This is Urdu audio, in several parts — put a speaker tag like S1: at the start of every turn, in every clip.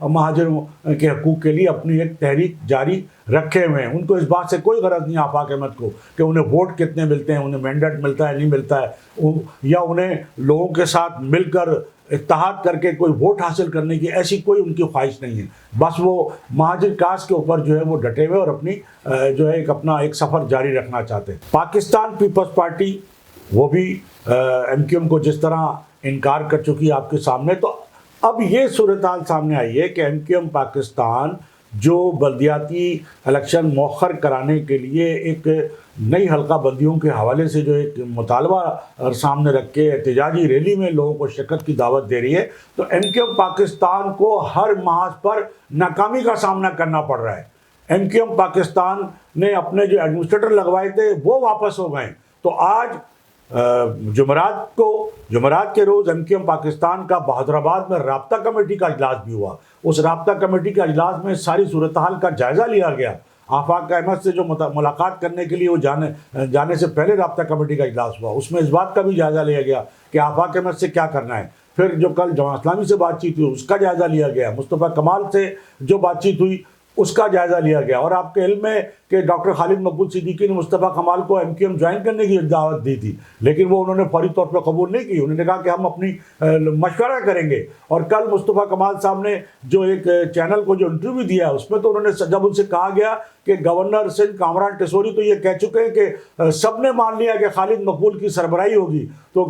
S1: مہاجروں کے حقوق کے لیے اپنی ایک تحریک جاری رکھے ہوئے ہیں. ان کو اس بات سے کوئی غرض نہیں آفاق احمد کو کہ انہیں ووٹ کتنے ملتے ہیں, انہیں مینڈیٹ ملتا ہے نہیں ملتا ہے, یا انہیں لوگوں کے ساتھ مل کر اتحاد کر کے کوئی ووٹ حاصل کرنے کی ایسی کوئی ان کی خواہش نہیں ہے. بس وہ مہاجر کاسٹ کے اوپر جو ہے وہ ڈٹے ہوئے اور اپنی جو ہے اپنا ایک سفر جاری رکھنا چاہتے ہیں. پاکستان پیپلز پارٹی وہ بھی ایم کیو ایم کو جس طرح انکار کر چکی ہے آپ کے سامنے, تو اب یہ صورتحال سامنے آئی ہے کہ ایم کیو ایم پاکستان جو بلدیاتی الیکشن مؤخر کرانے کے لیے ایک نئی حلقہ بندیوں کے حوالے سے جو ایک مطالبہ سامنے رکھ کے احتجاجی ریلی میں لوگوں کو شرکت کی دعوت دے رہی ہے, تو ایم کیو ایم پاکستان کو ہر محاذ پر ناکامی کا سامنا کرنا پڑ رہا ہے. ایم کیو ایم پاکستان نے اپنے جو ایڈمنسٹریٹر لگوائے تھے وہ واپس ہو گئے, تو آج جمعرات کے روز ایم کیو ایم پاکستان کا بہادر آباد میں رابطہ کمیٹی کا اجلاس بھی ہوا. اس رابطہ کمیٹی کے اجلاس میں ساری صورتحال کا جائزہ لیا گیا. آفاق احمد سے جو ملاقات کرنے کے لیے وہ جانے سے پہلے رابطہ کمیٹی کا اجلاس ہوا, اس میں اس بات کا بھی جائزہ لیا گیا کہ آفاق احمد سے کیا کرنا ہے. پھر جو کل جماعت اسلامی سے بات چیت ہوئی اس کا جائزہ لیا گیا, مصطفیٰ کمال سے جو بات چیت ہوئی اس کا جائزہ لیا گیا. اور آپ کے علم ہے کہ ڈاکٹر خالد مقبول صدیقی نے مصطفیٰ کمال کو ایم کیو ایم جوائن کرنے کی دعوت دی تھی, لیکن وہ انہوں نے فوری طور پہ قبول نہیں کی. انہوں نے کہا کہ ہم اپنی مشورہ کریں گے. اور کل مصطفیٰ کمال صاحب نے جو ایک چینل کو جو انٹرویو دیا اس میں تو انہوں نے جب ان سے کہا گیا کہ گورنر سندھ کامران ٹیسوری تو یہ کہہ چکے ہیں کہ سب نے مان لیا کہ خالد مقبول کی سربراہی ہوگی, تو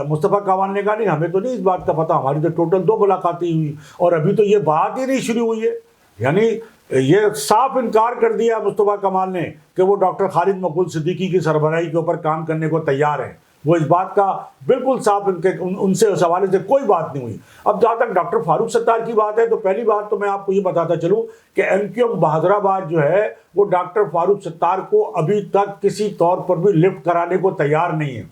S1: مصطفیٰ کمال نے کہا نہیں ہمیں تو نہیں اس بات کا پتہ, ہماری تو ٹوٹل 2 ملاقاتیں ہوئی اور ابھی تو یہ بات ہی نہیں شروع ہوئی ہے. یعنی یہ صاف انکار کر دیا مصطفیٰ کمال نے کہ وہ ڈاکٹر خالد مقبول صدیقی کی سربراہی کے اوپر کام کرنے کو تیار ہیں. وہ اس بات کا بالکل صاف ان سے اس حوالے سے کوئی بات نہیں ہوئی. اب جہاں تک ڈاکٹر فاروق ستار کی بات ہے تو پہلی بات تو میں آپ کو یہ بتاتا چلوں کہ ایم کیو ایم بہادر آباد جو ہے وہ ڈاکٹر فاروق ستار کو ابھی تک کسی طور پر بھی لفٹ کرانے کو تیار نہیں ہے,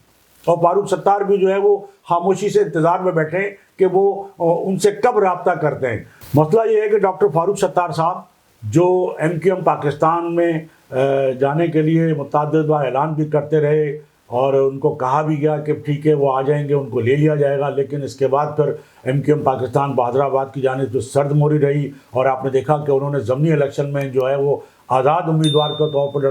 S1: اور فاروق ستار بھی جو ہے وہ خاموشی سے انتظار میں بیٹھے ہیں کہ وہ ان سے کب رابطہ کرتے ہیں. مسئلہ یہ ہے کہ ڈاکٹر فاروق ستار صاحب جو ایم کیو ایم پاکستان میں جانے کے لیے متعدد بار اعلان بھی کرتے رہے اور ان کو کہا بھی گیا کہ ٹھیک ہے وہ آ جائیں گے, ان کو لے لیا جائے گا, لیکن اس کے بعد پھر ایم کیو ایم پاکستان بہادر آباد کی جانب جو سرد موری رہی اور آپ نے دیکھا کہ انہوں نے ضمنی الیکشن میں جو ہے وہ آزاد امیدوار کے طور پر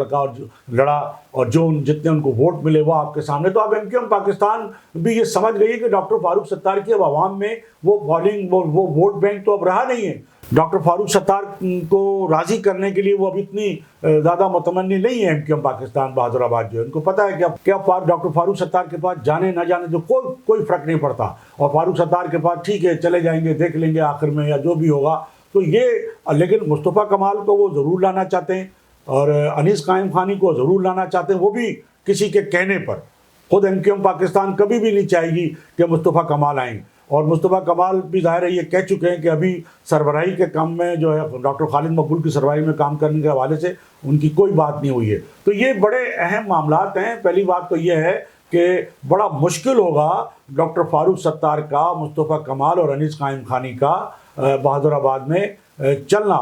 S1: لڑا اور جو جتنے ان کو ووٹ ملے وہ آپ کے سامنے. تو اب ایم کیو ایم پاکستان بھی یہ سمجھ گئی کہ ڈاکٹر فاروق ستار کی اب عوام میں وہ ووٹ بینک تو اب رہا نہیں ہے. ڈاکٹر فاروق ستار کو راضی کرنے کے لیے وہ اب اتنی زیادہ متمنی نہیں ہے ایم کیو ایم پاکستان بہادر آباد جو ہے. ان کو پتہ ہے کہ اب ڈاکٹر فاروق ستار کے پاس جانے نہ جانے تو کوئی فرق نہیں پڑتا, اور فاروق ستار کے پاس ٹھیک ہے چلے جائیں گے دیکھ لیں گے آخر میں یا جو بھی ہوگا. تو یہ لیکن مصطفیٰ کمال کو وہ ضرور لانا چاہتے ہیں اور انیس قائم خانی کو ضرور لانا چاہتے ہیں, وہ بھی کسی کے کہنے پر. خود ایم کیو ایم پاکستان کبھی بھی نہیں چاہے گی کہ مصطفیٰ کمال آئیں, اور مصطفیٰ کمال بھی ظاہر ہے یہ کہہ چکے ہیں کہ ابھی سربراہی کے کام میں جو ہے ڈاکٹر خالد مقبول کی سربراہی میں کام کرنے کے حوالے سے ان کی کوئی بات نہیں ہوئی ہے. تو یہ بڑے اہم معاملات ہیں. پہلی بات تو یہ ہے کہ بڑا مشکل ہوگا ڈاکٹر فاروق ستار کا, مصطفیٰ کمال اور انیس قائم خانی کا بہادر آباد میں چلنا.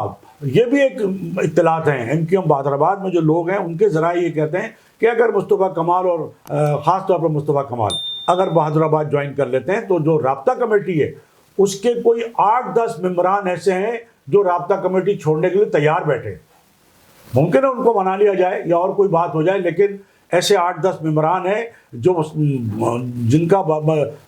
S1: یہ بھی ایک اطلاعات ہیں ایم کیو ایم بہادر آباد میں جو لوگ ہیں ان کے ذرائع یہ کہتے ہیں کہ اگر مصطفیٰ کمال اور خاص طور پر مصطفیٰ کمال اگر بہادر آباد جوائن کر لیتے ہیں تو جو رابطہ کمیٹی ہے اس کے کوئی 8-10 ممبران ایسے ہیں جو رابطہ کمیٹی چھوڑنے کے لیے تیار بیٹھے. ممکن ہے ان کو منا لیا جائے یا اور کوئی بات ہو جائے, لیکن ایسے 8-10 ممبران ہیں جو جن کا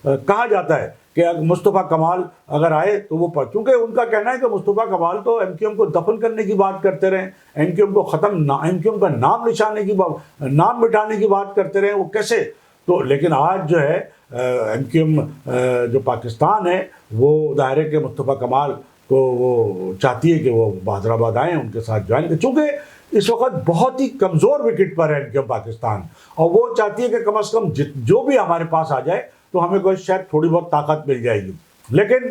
S1: کہا جاتا ہے کہ مصطفیٰ کمال اگر آئے تو وہ کیونکہ ان کا کہنا ہے کہ مصطفیٰ کمال تو ایم کیو ایم کو دفن کرنے کی بات کرتے رہے, ایم کیو ایم کو ایم کیو ایم کا نام مٹانے کی بات کرتے رہے, وہ کیسے. تو لیکن آج جو ہے ایم کیو ایم جو پاکستان ہے وہ ظاہر ہے کہ مصطفیٰ کمال کو وہ چاہتی ہے کہ وہ بہادر آباد آئیں, ان کے ساتھ جوائن کریں, چونکہ اس وقت بہت ہی کمزور وکٹ پر ہے ایم کیو ایم پاکستان, اور وہ چاہتی ہے کہ کم از کم جو بھی ہمارے پاس آ جائے تو ہمیں کوئی شاید تھوڑی بہت طاقت مل جائے گی. لیکن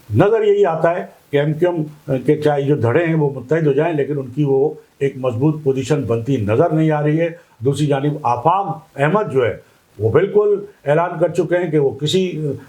S1: نظر یہی آتا ہے کہ ایم کیو ایم کے چاہے جو دھڑے ہیں وہ متحد ہو جائیں, لیکن ان کی وہ ایک مضبوط پوزیشن بنتی نظر نہیں آ رہی ہے. دوسری جانب آفاق احمد جو ہے وہ بالکل اعلان کر چکے ہیں کہ وہ کسی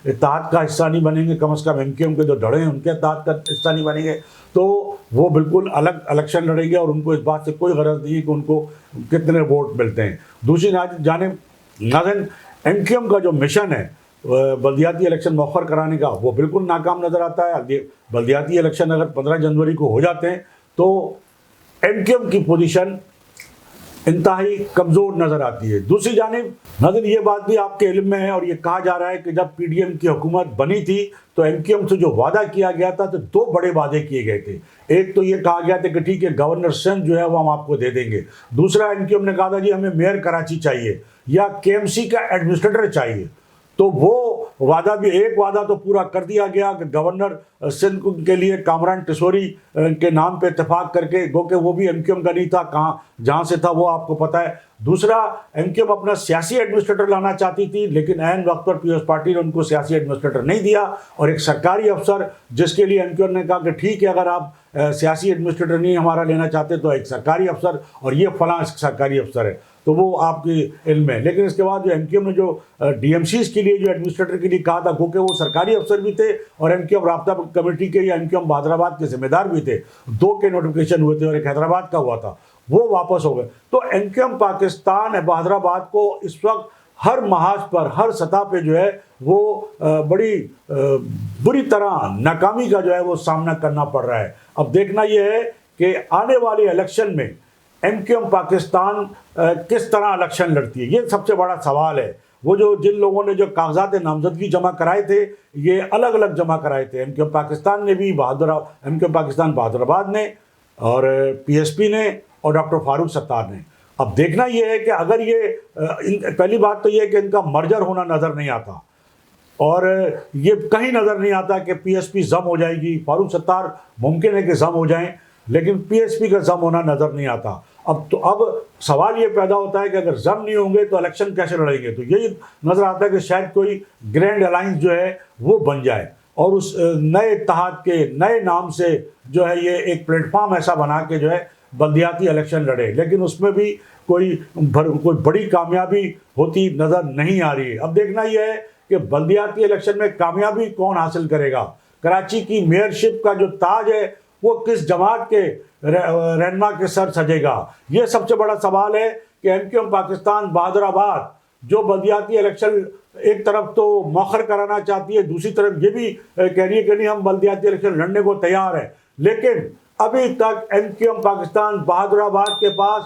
S1: اتحاد کا حصہ نہیں بنیں گے, کم از کم ایم کیو ایم کے جو دھڑے ہیں ان کے اتحاد کا حصہ نہیں بنیں گے. تو وہ بالکل الگ الیکشن لڑیں گے اور ان کو اس بات سے کوئی غرض نہیں ہے کہ ان کو کتنے ووٹ ملتے ہیں. دوسری جانب ناظرین ایم کیو ایم کا جو مشن ہے بلدیاتی الیکشن مؤخر کرانے کا، وہ بالکل ناکام نظر آتا ہے۔ بلدیاتی الیکشن اگر 15 جنوری کو ہو جاتے ہیں تو ایم کیو ایم کی پوزیشن انتہائی کمزور نظر آتی ہے۔ دوسری جانب ناظرین یہ بات بھی آپ کے علم میں ہے، اور یہ کہا جا رہا ہے کہ جب پی ڈی ایم کی حکومت بنی تھی تو ایم کیو ایم سے جو وعدہ کیا گیا تھا تو 2 بڑے وعدے کیے گئے تھے۔ ایک تو یہ کہا گیا تھا کہ ٹھیک ہے گورنر سندھ جو ہے وہ ہم آپ کو دے دیں گے، دوسرا ایم کیو ایم نے کہا تھا جی ہمیں میئر کراچی چاہیے یا کے ایم سی کا ایڈمنسٹریٹر چاہیے، تو وہ وعدہ بھی، ایک وعدہ تو پورا کر دیا گیا کہ گورنر سندھ کے لیے کامران ٹسوری کے نام پہ اتفاق کر کے، گو کہ وہ بھی ایم کیو ایم کا نہیں تھا، کہاں جہاں سے تھا وہ آپ کو پتہ ہے۔ دوسرا ایم کیو ایم اپنا سیاسی ایڈمنسٹریٹر لانا چاہتی تھی، لیکن عین وقت پر پیپلز پارٹی نے ان کو سیاسی ایڈمنسٹریٹر نہیں دیا، اور ایک سرکاری افسر جس کے لیے ایم کیو ایم نے کہا کہ ٹھیک ہے اگر آپ سیاسی ایڈمنسٹریٹر نہیں ہمارا لینا چاہتے تو ایک سرکاری افسر، اور یہ فلاں سرکاری افسر ہے، تو وہ آپ کے علم ہے۔ لیکن اس کے بعد جو ایم کیو ایم نے جو ڈی ایم سیز کے لیے جو ایڈمنسٹریٹر کے لیے کہا تھا، کیونکہ وہ سرکاری افسر بھی تھے اور ایم کیو ایم رابطہ کمیٹی کے یا ایم کیو ایم بہادرآباد کے ذمہ دار بھی تھے، 2 کے نوٹیفیکیشن ہوئے تھے اور ایک حیدرآباد کا ہوا تھا، وہ واپس ہو گئے۔ تو M Q M Pakistan Bahadurabad کو اس وقت ہر محاذ پر، ہر سطح پہ جو ہے وہ بڑی بری طرح ناکامی کا جو ہے وہ سامنا کرنا پڑ رہا ہے۔ اب دیکھنا یہ ہے کہ آنے والے الیکشن میں ایم کیو ایم پاکستان کس طرح الیکشن لڑتی ہے، یہ سب سے بڑا سوال ہے۔ وہ جن لوگوں نے جو کاغذات نامزدگی جمع کرائے تھے یہ الگ الگ جمع کرائے تھے، ایم کیو ایم پاکستان نے بھی، M Q M Pakistan Bahadurabad نے، اور پی ایس پی نے، اور ڈاکٹر فاروق ستار نے۔ اب دیکھنا یہ ہے کہ اگر یہ، پہلی بات تو یہ ہے کہ ان کا مرجر ہونا نظر نہیں آتا، اور یہ کہیں نظر نہیں آتا کہ پی ایس پی ضم ہو جائے گی، فاروق ستار ممکن ہے کہ ضم ہو جائیں، لیکن پی ایس پی کا ضم ہونا نظر نہیں آتا۔ اب سوال یہ پیدا ہوتا ہے کہ اگر ضم نہیں ہوں گے تو الیکشن کیسے لڑیں گے؟ تو یہی نظر آتا ہے کہ شاید کوئی گرینڈ الائنس جو ہے وہ بن جائے، اور اس نئے اتحاد کے نئے نام سے جو ہے یہ ایک پلیٹ فارم ایسا بنا کے جو ہے بلدیاتی الیکشن لڑے، لیکن اس میں بھی کوئی بڑی کامیابی ہوتی نظر نہیں آ رہی ہے۔ اب دیکھنا یہ ہے کہ بلدیاتی الیکشن میں کامیابی کون حاصل کرے گا، کراچی کی میئرشپ کا جو تاج ہے وہ کس جماعت کے رہنما کے سر سجے گا، یہ سب سے بڑا سوال ہے کہ M Q M Pakistan Bahadurabad جو بلدیاتی الیکشن ایک طرف تو مؤخر کرانا چاہتی ہے، دوسری طرف یہ بھی کہہ رہی ہے کہ نہیں ہم بلدیاتی الیکشن لڑنے کو تیار ہیں، لیکن ابھی تک M Q M Pakistan Bahadurabad کے پاس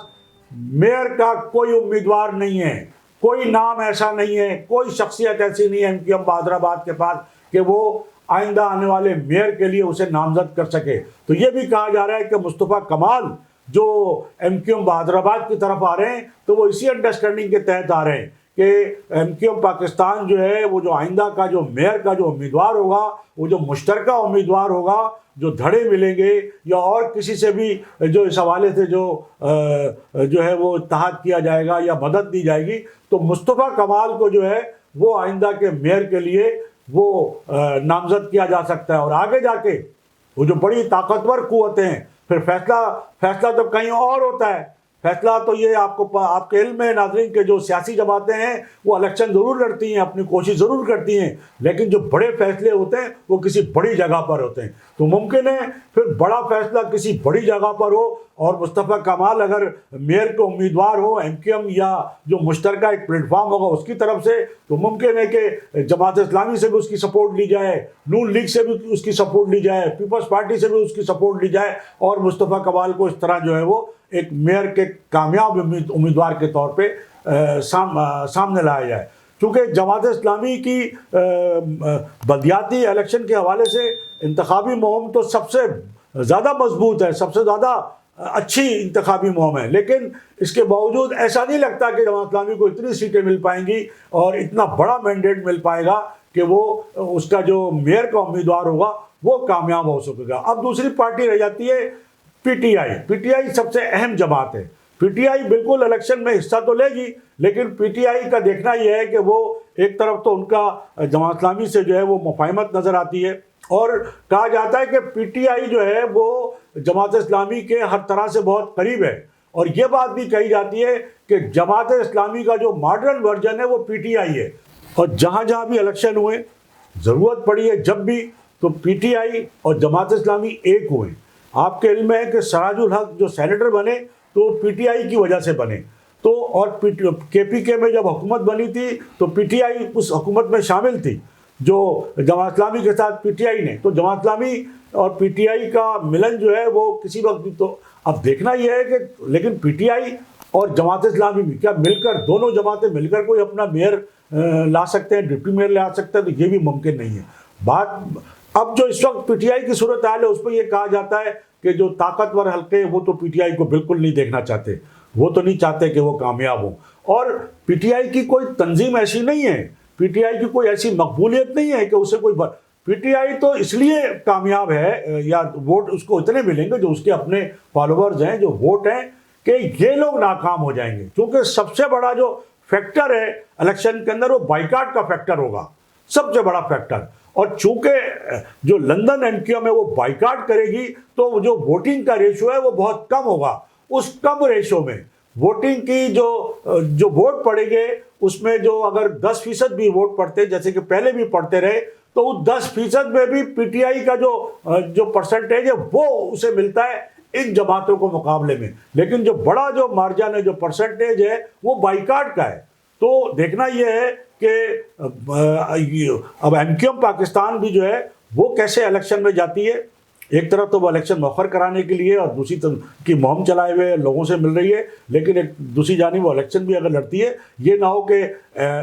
S1: میئر کا کوئی امیدوار نہیں ہے، کوئی نام ایسا نہیں ہے، کوئی شخصیت ایسی نہیں ہے ایم کیو ایم بہادرآباد کے پاس کہ وہ آئندہ آنے والے میئر کے لیے اسے نامزد کر سکے۔ تو یہ بھی کہا جا رہا ہے کہ مصطفیٰ کمال جو ایم کیو ایم بہادرآباد کی طرف آ رہے ہیں تو وہ اسی انڈرسٹینڈنگ کے تحت آ رہے ہیں کہ ایم کیو ایم پاکستان جو ہے وہ جو آئندہ کا جو میئر کا جو امیدوار ہوگا، وہ جو مشترکہ امیدوار ہوگا، جو دھڑے ملیں گے یا اور کسی سے بھی جو اس حوالے سے جو ہے وہ اتحاد کیا جائے گا یا مدد دی جائے گی، تو مصطفیٰ کمال کو جو ہے وہ آئندہ کے میئر کے لیے وہ نامزد کیا جا سکتا ہے، اور آگے جا کے وہ جو بڑی طاقتور قوتیں ہیں، پھر فیصلہ تو کہیں اور ہوتا ہے۔ فیصلہ تو یہ آپ کے علم میں ناظرین کے جو سیاسی جماعتیں ہیں وہ الیکشن ضرور لڑتی ہیں، اپنی کوشش ضرور کرتی ہیں، لیکن جو بڑے فیصلے ہوتے ہیں وہ کسی بڑی جگہ پر ہوتے ہیں۔ تو ممکن ہے پھر بڑا فیصلہ کسی بڑی جگہ پر ہو، اور مصطفیٰ کمال اگر میئر کے امیدوار ہو ایم کیو ایم یا جو مشترکہ ایک پلیٹ فارم ہوگا اس کی طرف سے، تو ممکن ہے کہ جماعت اسلامی سے بھی اس کی سپورٹ لی جائے، نون لیگ سے بھی اس کی سپورٹ لی جائے، پیپلز پارٹی سے بھی اس کی سپورٹ لی جائے، اور مصطفیٰ کمال کو اس طرح جو ہے وہ ایک میئر کے کامیاب امیدوار کے طور پہ سامنے لایا جائے۔ چونکہ جماعت اسلامی کی بلدیاتی الیکشن کے حوالے سے انتخابی مہم تو سب سے زیادہ مضبوط ہے، سب سے زیادہ اچھی انتخابی مہم ہے، لیکن اس کے باوجود ایسا نہیں لگتا کہ جماعت اسلامی کو اتنی سیٹیں مل پائیں گی اور اتنا بڑا مینڈیٹ مل پائے گا کہ وہ اس کا جو میئر کا امیدوار ہوگا وہ کامیاب ہو سکے گا۔ اب دوسری پارٹی رہ جاتی ہے P T I. P T I سب سے اہم جماعت ہے۔ پی ٹی آئی بالکل الیکشن میں حصہ تو لے گی، لیکن پی ٹی آئی کا دیکھنا یہ ہے کہ وہ ایک طرف تو ان کا جماعت اسلامی سے جو ہے وہ مفاہمت نظر آتی ہے، اور کہا جاتا ہے کہ پی ٹی آئی جو ہے وہ جماعت اسلامی کے ہر طرح سے بہت قریب ہے، اور یہ بات بھی کہی جاتی ہے کہ جماعت اسلامی کا جو ماڈرن ورژن ہے وہ پی ٹی آئی ہے، اور جہاں جہاں بھی الیکشن ہوئے، ضرورت پڑی ہے جب بھی، تو پی ٹی آئی اور جماعت اسلامی ایک ہوئے۔ آپ کے علم میں ہے کہ سراج الحق جو سینیٹر بنے تو پی ٹی آئی کی وجہ سے بنے، تو اور KPK میں جب حکومت بنی تھی تو PTI اس حکومت میں شامل تھی، جو جماعت اسلامی کے ساتھ PTI نے، تو جماعت اسلامی اور PTI کا ملن جو ہے وہ کسی وقت بھی، تو اب دیکھنا یہ ہے کہ لیکن PTI اور جماعت اسلامی بھی کیا مل کر، دونوں جماعتیں مل کر کوئی اپنا میئر لا سکتے ہیں، ڈپٹی میئر لا سکتے ہیں؟ تو یہ بھی ممکن نہیں ہے۔ بات اب جو اس وقت PTI کی صورتحال ہے اس پہ یہ کہا جاتا ہے کہ جو طاقتور حلقے وہ تو PTI کو بالکل نہیں دیکھنا چاہتے، وہ تو نہیں چاہتے کہ وہ کامیاب ہوں، اور PTI کی کوئی تنظیم ایسی نہیں ہے، PTI کی کوئی ایسی مقبولیت نہیں ہے کہ اسے کوئی PTI تو اس لیے کامیاب ہے یا ووٹ اس کو اتنے ملیں گے جو اس کے اپنے فالوورز ہیں، جو ووٹ ہیں، کہ یہ لوگ ناکام ہو جائیں گے، کیونکہ سب سے بڑا جو فیکٹر ہے الیکشن کے اندر وہ بائیکاٹ کا فیکٹر ہوگا، سب سے بڑا فیکٹر، اور چونکہ جو لندن MQ میں وہ بائیکاٹ کرے گی تو جو ووٹنگ کا ریشو ہے وہ بہت کم ہوگا، اس کم ریشو میں ووٹنگ کی جو ووٹ پڑے گے اس میں جو اگر 10% بھی ووٹ پڑتے جیسے کہ پہلے بھی پڑتے رہے تو اس 10% میں بھی PTI کا جو پرسنٹیج ہے وہ اسے ملتا ہے ان جماعتوں کو مقابلے میں، لیکن جو بڑا جو مارجن ہے، جو پرسنٹیج ہے وہ بائیکاٹ کا ہے۔ تو دیکھنا یہ ہے کہ اب MQM پاکستان بھی جو ہے وہ کیسے الیکشن میں جاتی ہے، ایک طرف تو وہ الیکشن مؤخر کرانے کے لیے اور دوسری طرف کی مہم چلائے ہوئے لوگوں سے مل رہی ہے، لیکن ایک دوسری جانب وہ الیکشن بھی اگر لڑتی ہے، یہ نہ ہو کہ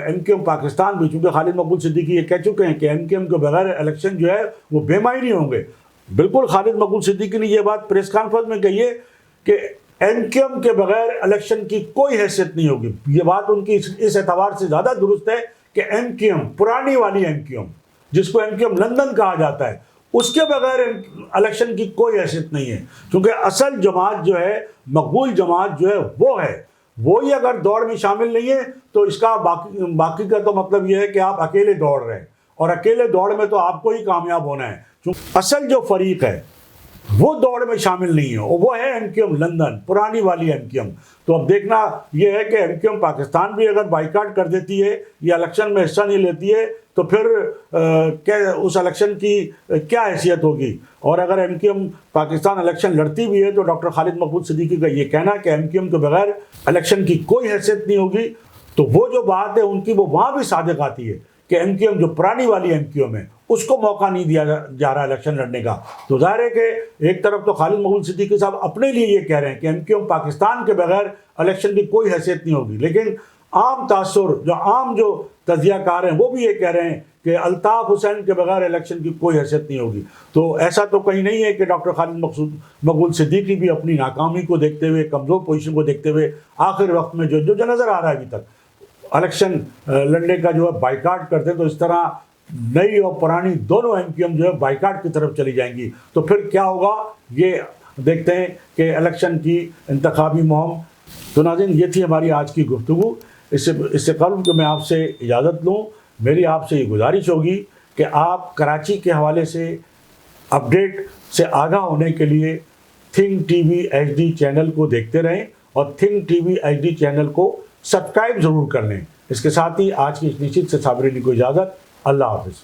S1: MQM پاکستان بھی، چونکہ خالد مقبول صدیقی یہ کہہ چکے ہیں کہ MQM کے بغیر الیکشن جو ہے وہ بے معنی ہوں گے۔ بالکل خالد مقبول صدیقی نے یہ بات پریس کانفرنس میں کہی ہے کہ MQM کے بغیر الیکشن کی کوئی حیثیت نہیں ہوگی۔ یہ بات ان کی اس اعتبار سے زیادہ درست ہے کہ MQM، پرانی والی MQM جس کو MQM لندن کہا جاتا ہے، اس کے بغیر الیکشن کی کوئی حیثیت نہیں ہے، کیونکہ اصل جماعت جو ہے، مقبول جماعت جو ہے وہ ہے، وہی اگر دوڑ میں شامل نہیں ہے تو اس کا باقی کا تو مطلب یہ ہے کہ آپ اکیلے دوڑ رہے ہیں، اور اکیلے دوڑ میں تو آپ کو ہی کامیاب ہونا ہے، کیونکہ اصل جو فریق ہے وہ دوڑ میں شامل نہیں ہے، وہ ہے MQM لندن، پرانی والی MQM۔ تو اب دیکھنا یہ ہے کہ MQM پاکستان بھی اگر بائیکاٹ کر دیتی ہے یا الیکشن میں حصہ نہیں لیتی ہے تو پھر اس الیکشن کی کیا حیثیت ہوگی، اور اگر MQM پاکستان الیکشن لڑتی بھی ہے تو ڈاکٹر خالد مقبول صدیقی کا یہ کہنا کہ MQM کے بغیر الیکشن کی کوئی حیثیت نہیں ہوگی، تو وہ جو بات ہے ان کی وہ وہاں بھی صادق آتی ہے کہ MQM جو پرانی والی MQM ہے اس کو موقع نہیں دیا جا رہا الیکشن لڑنے کا۔ تو ظاہر ہے کہ ایک طرف تو خالد مقبول صدیقی صاحب اپنے لیے یہ کہہ رہے ہیں کہ MQM پاکستان کے بغیر الیکشن کی کوئی حیثیت نہیں ہوگی، لیکن عام تاثر جو تجزیہ کار ہیں وہ بھی یہ کہہ رہے ہیں کہ الطاف حسین کے بغیر الیکشن کی کوئی حیثیت نہیں ہوگی۔ تو ایسا تو کہیں نہیں ہے کہ ڈاکٹر خالد مقبول صدیقی بھی اپنی ناکامی کو دیکھتے ہوئے، کمزور پوزیشن کو دیکھتے ہوئے آخر وقت میں جو نظر آ رہا ہے ابھی تک الیکشن لڑنے کا جو ہے بائیکاٹ کرتے، تو اس طرح نئی اور پرانی دونوں MQM جو ہے بائیکاٹ کی طرف چلی جائیں گی، تو پھر کیا ہوگا یہ دیکھتے ہیں کہ الیکشن کی انتخابی مہم۔ تو ناظرین یہ تھی ہماری آج کی گفتگو، اس سے قبل کہ میں آپ سے اجازت لوں، میری آپ سے یہ گزارش ہوگی کہ آپ کراچی کے حوالے سے اپڈیٹ سے آگاہ ہونے کے لیے تھنک TV HD چینل کو دیکھتے رہیں اور تھنک TV HD چینل کو سبسکرائب ضرور کر لیں۔ اس کے ساتھ ہی آج کی اس نشست سے صابر علی کو اجازت، اللہ حافظ۔